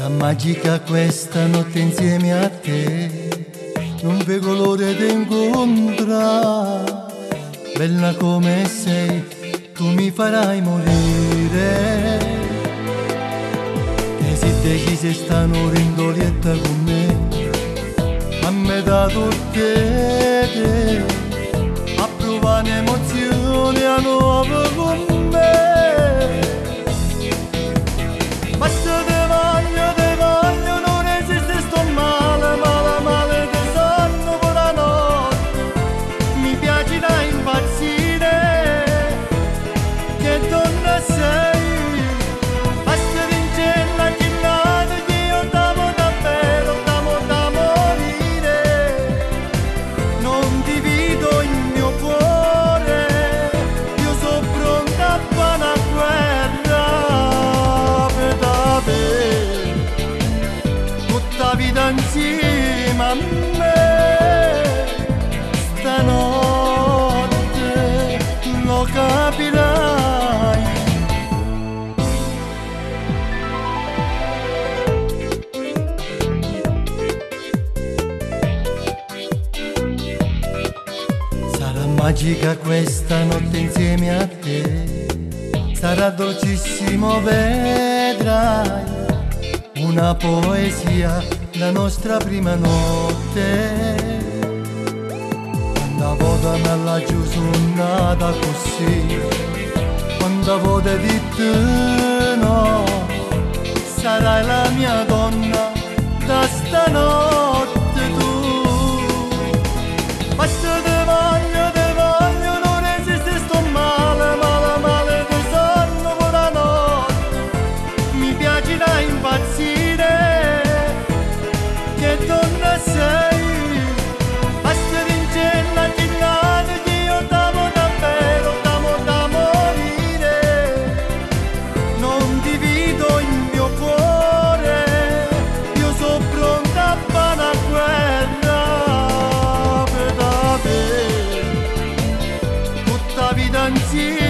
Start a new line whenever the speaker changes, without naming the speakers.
Sarà magica questa notte insieme a te, non vedo l'ora di incontrare. Bella come sei, tu mi farai morire. E se decisi stanno in dolietta con me, a metà tutte a provare un'emozione a nuovo con me. Basta te voglio, non esiste, sto male, male, male, te sonno per la notte. Mi piace da impazzire, che donna sei. Basta vincere la giornata che io t'amo davvero, t'amo da morire. Non divido il mio cuore, io sono pronta a fare una guerra per da te. Tutta vita insieme a me, stanotte lo capirai. Sarà magica questa notte insieme a te, sarà dolcissimo, vedrai. Una poesia, la nostra prima notte. Quando vota la giornata così, quando vota di te no, sarai la mia donna da stanotte tu. Basta te voglio, non esiste, sto male, male, male, te sonno per la notte. Mi piace da impazzire, che donna sei. Basta vincere la giornata che io t'amo davvero, t'amo da morire. Non divido il mio cuore, io sono pronta a fare una guerra per da te. Tutta vita insieme